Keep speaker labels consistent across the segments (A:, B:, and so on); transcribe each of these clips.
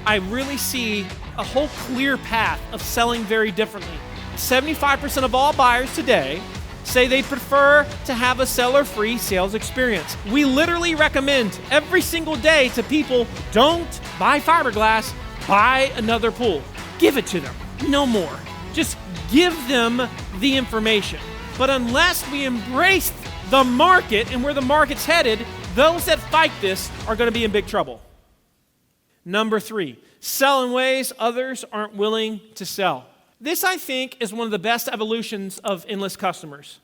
A: I really see a whole clear path of selling very differently. 75% of all buyers today say they prefer to have a seller-free sales experience. We literally recommend every single day to people, don't buy fiberglass, buy another pool. Give it to them, no more. Just give them the information. But unless we embrace the market and where the market's headed, those that fight this are going to be in big trouble. Number 3, sell in ways others aren't willing to sell. This, I think, is one of the best evolutions of endless customers.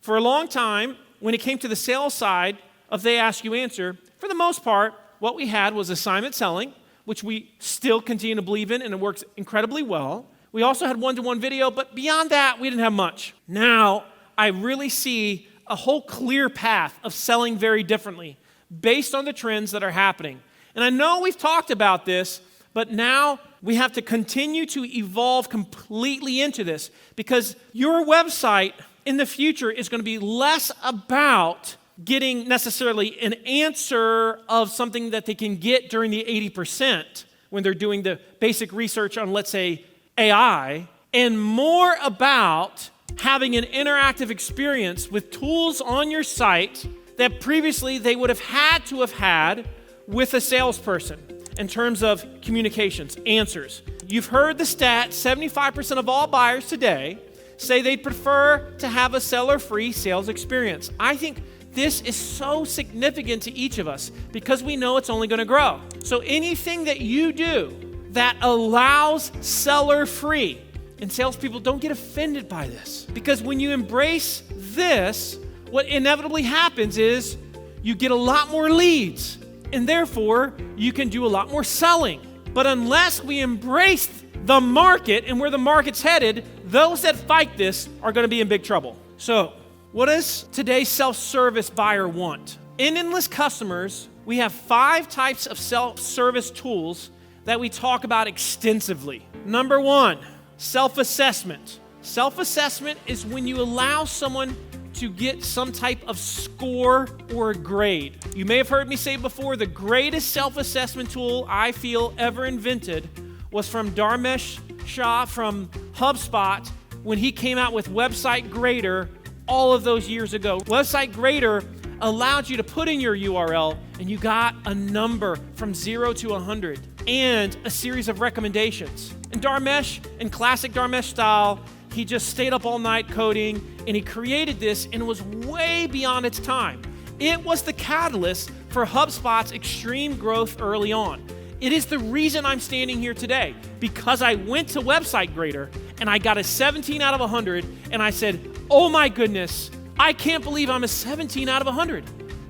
A: For a long time, when it came to the sales side of They Ask You Answer, for the most part, what we had was assignment selling, which we still continue to believe in, and it works incredibly well. We also had one-to-one video, but beyond that, we didn't have much. Now, I really see a whole clear path of selling very differently based on the trends that are happening. And I know we've talked about this, but now we have to continue to evolve completely into this because your website in the future is going to be less about getting necessarily an answer of something that they can get during the 80% when they're doing the basic research on, let's say, AI, and more about having an interactive experience with tools on your site that previously they would have had with a salesperson in terms of communications, answers. You've heard the stat, 75% of all buyers today say they prefer to have a seller-free sales experience. I think this is so significant to each of us because we know it's only going to grow. So anything that you do that allows seller-free, and salespeople don't get offended by this, because when you embrace this, what inevitably happens is you get a lot more leads, and therefore you can do a lot more selling. But unless we embrace the market and where the market's headed, those that fight this are going to be in big trouble. So, what does today's self-service buyer want? In Endless Customers, we have 5 types of self-service tools that we talk about extensively. Number 1, self-assessment. Self-assessment is when you allow someone to get some type of score or grade. You may have heard me say before, the greatest self-assessment tool I feel ever invented was from Dharmesh Shah from HubSpot when he came out with Website Grader all of those years ago. Website Grader allowed you to put in your URL and you got a number from 0 to 100 and a series of recommendations. And Dharmesh, in classic Dharmesh style, he just stayed up all night coding and he created this and it was way beyond its time. It was the catalyst for HubSpot's extreme growth early on. It is the reason I'm standing here today, because I went to Website Grader and I got a 17 out of 100 and I said, oh my goodness, I can't believe I'm a 17 out of 100.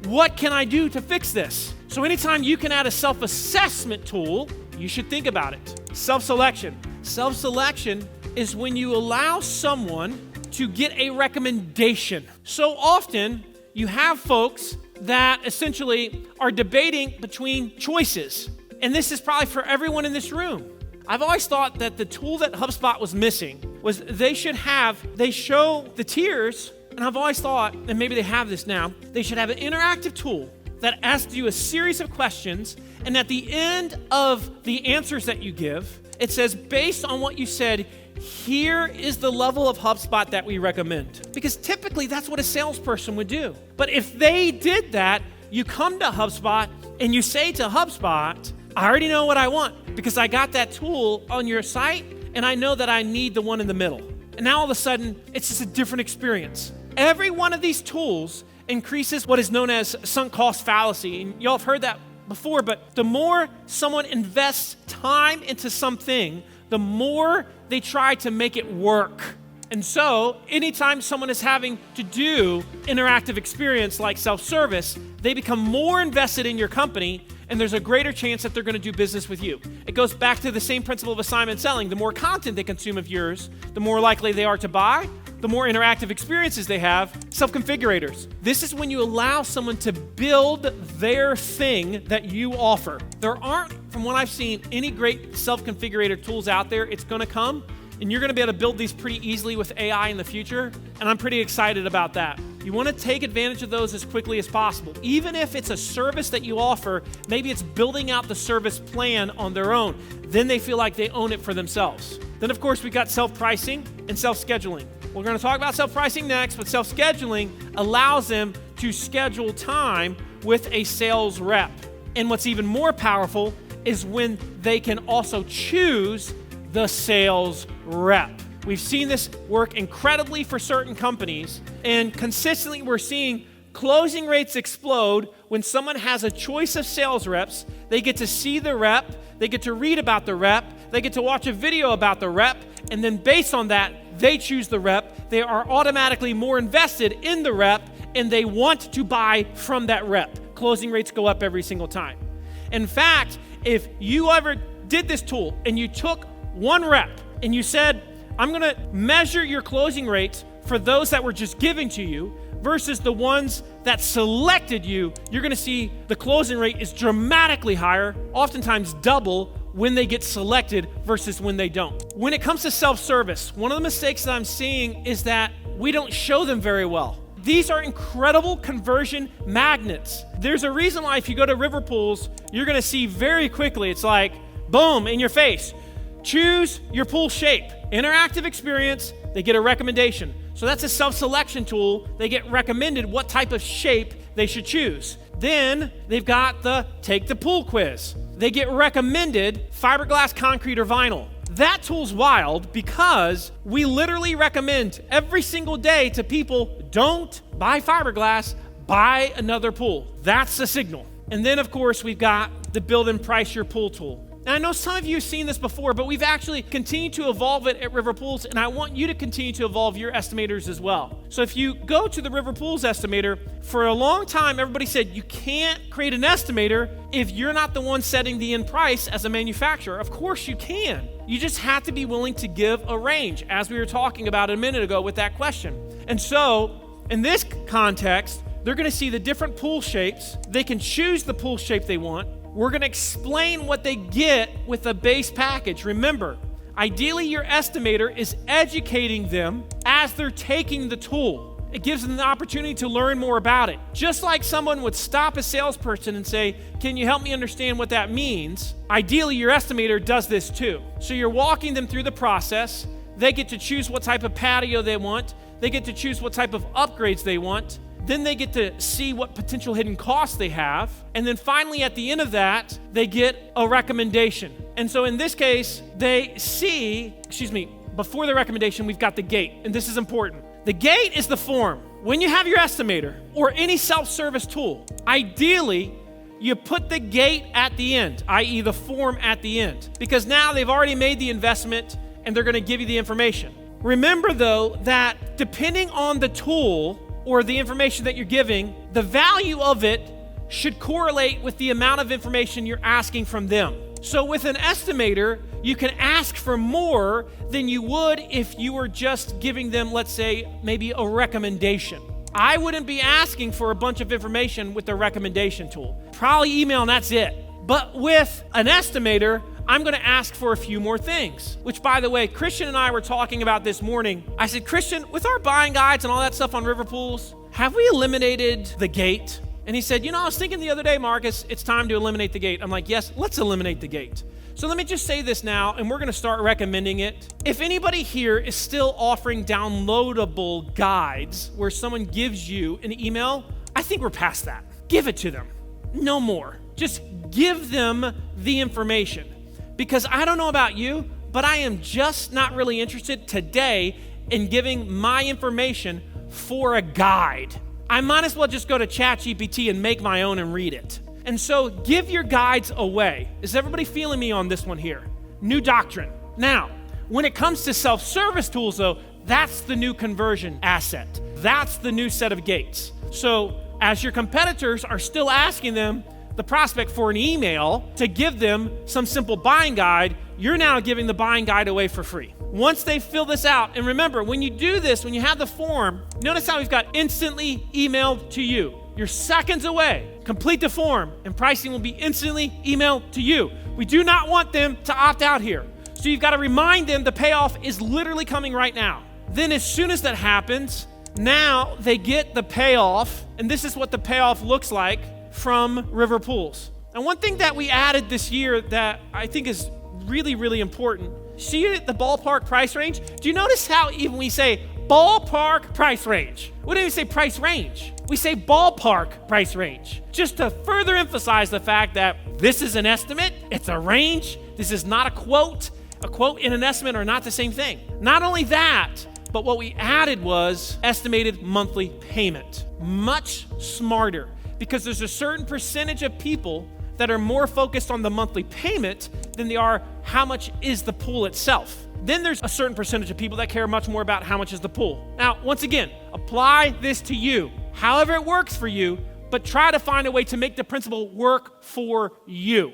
A: What can I do to fix this? So anytime you can add a self-assessment tool, you should think about it. Self-selection. Self-selection is when you allow someone to get a recommendation. So often you have folks that essentially are debating between choices. And this is probably for everyone in this room. I've always thought that the tool that HubSpot was missing was they show the tiers, and I've always thought, and maybe they have this now, they should have an interactive tool that asks you a series of questions, and at the end of the answers that you give, it says, based on what you said, here is the level of HubSpot that we recommend. Because typically that's what a salesperson would do. But if they did that, you come to HubSpot and you say to HubSpot, I already know what I want because I got that tool on your site and I know that I need the one in the middle. And now all of a sudden, it's just a different experience. Every one of these tools increases what is known as sunk cost fallacy. And y'all have heard that before, but the more someone invests time into something, the more they try to make it work. And so anytime someone is having to do interactive experience like self-service, they become more invested in your company and there's a greater chance that they're going to do business with you. It goes back to the same principle of assignment selling. The more content they consume of yours, the more likely they are to buy, the more interactive experiences they have. Self-configurators. This is when you allow someone to build their thing that you offer. There aren't, from what I've seen, any great self-configurator tools out there. It's going to come, and you're going to be able to build these pretty easily with AI in the future, and I'm pretty excited about that. You want to take advantage of those as quickly as possible. Even if it's a service that you offer, maybe it's building out the service plan on their own. Then they feel like they own it for themselves. Then, of course, we've got self-pricing and self-scheduling. We're going to talk about self-pricing next, but self-scheduling allows them to schedule time with a sales rep. And what's even more powerful is when they can also choose the sales rep. We've seen this work incredibly for certain companies, and consistently we're seeing closing rates explode when someone has a choice of sales reps. They get to see the rep, they get to read about the rep, they get to watch a video about the rep, and then based on that, they choose the rep. They are automatically more invested in the rep, and they want to buy from that rep. Closing rates go up every single time. In fact, if you ever did this tool and you took one rep and you said, I'm going to measure your closing rates for those that were just given to you versus the ones that selected you, you're going to see the closing rate is dramatically higher, oftentimes double when they get selected versus when they don't. When it comes to self-service, one of the mistakes that I'm seeing is that we don't show them very well. These are incredible conversion magnets. There's a reason why if you go to river pools, you're going to see very quickly, it's like, boom, in your face. Choose your pool shape. Interactive experience, they get a recommendation. So that's a self-selection tool. They get recommended what type of shape they should choose. Then they've got the take the pool quiz. They get recommended fiberglass, concrete, or vinyl. That tool's wild because we literally recommend every single day to people, don't buy fiberglass, buy another pool. That's the signal. And then, of course, we've got the build and price your pool tool. And I know some of you have seen this before, but we've actually continued to evolve it at River Pools, and I want you to continue to evolve your estimators as well. So if you go to the River Pools estimator, for a long time, everybody said you can't create an estimator if you're not the one setting the end price as a manufacturer. Of course you can. You just have to be willing to give a range, as we were talking about a minute ago with that question. And so, in this context, they're going to see the different pool shapes. They can choose the pool shape they want. We're going to explain what they get with the base package. Remember, ideally your estimator is educating them as they're taking the tool. It gives them the opportunity to learn more about it. Just like someone would stop a salesperson and say, can you help me understand what that means? Ideally, your estimator does this too. So you're walking them through the process. They get to choose what type of patio they want. They get to choose what type of upgrades they want. Then they get to see what potential hidden costs they have. And then finally, at the end of that, they get a recommendation. And so in this case, they see, before the recommendation, we've got the gate. And this is important. The gate is the form. When you have your estimator or any self-service tool, ideally, you put the gate at the end, i.e. the form at the end, because now they've already made the investment and they're going to give you the information. Remember, though, that depending on the tool or the information that you're giving, the value of it should correlate with the amount of information you're asking from them. So with an estimator, you can ask for more than you would if you were just giving them, let's say, maybe a recommendation. I wouldn't be asking for a bunch of information with the recommendation tool. Probably email and that's it. But with an estimator, I'm going to ask for a few more things, which, by the way, Christian and I were talking about this morning. I said, Christian, with our buying guides and all that stuff on River Pools, have we eliminated the gate? And he said, I was thinking the other day, Marcus, it's time to eliminate the gate. I'm like, yes, let's eliminate the gate. So let me just say this now, and we're going to start recommending it. If anybody here is still offering downloadable guides where someone gives you an email, I think we're past that. Give it to them. No more. Just give them the information. Because I don't know about you, but I am just not really interested today in giving my information for a guide. I might as well just go to ChatGPT and make my own and read it. And so give your guides away. Is everybody feeling me on this one here? New doctrine. Now, when it comes to self-service tools though, that's the new conversion asset. That's the new set of gates. So as your competitors are still asking them, the prospect for an email to give them some simple buying guide, you're now giving the buying guide away for free. Once they fill this out, and remember, when you do this, when you have the form, notice how we've got instantly emailed to you. You're seconds away. Complete the form, and pricing will be instantly emailed to you. We do not want them to opt out here. So you've got to remind them the payoff is literally coming right now. Then as soon as that happens, Now they get the payoff, and this is what the payoff looks like from river pools. And one thing that we added this year that I think is really, really important, see the ballpark price range? Do you notice how even we say ballpark price range? We don't even say price range. We say ballpark price range, just to further emphasize the fact that this is an estimate, it's a range, this is not a quote. A quote and an estimate are not the same thing. Not only that, but what we added was estimated monthly payment. Much smarter, because there's a certain percentage of people that are more focused on the monthly payment than they are how much is the pool itself. Then there's a certain percentage of people that care much more about how much is the pool. Now, once again, apply this to you, however it works for you, but try to find a way to make the principle work for you.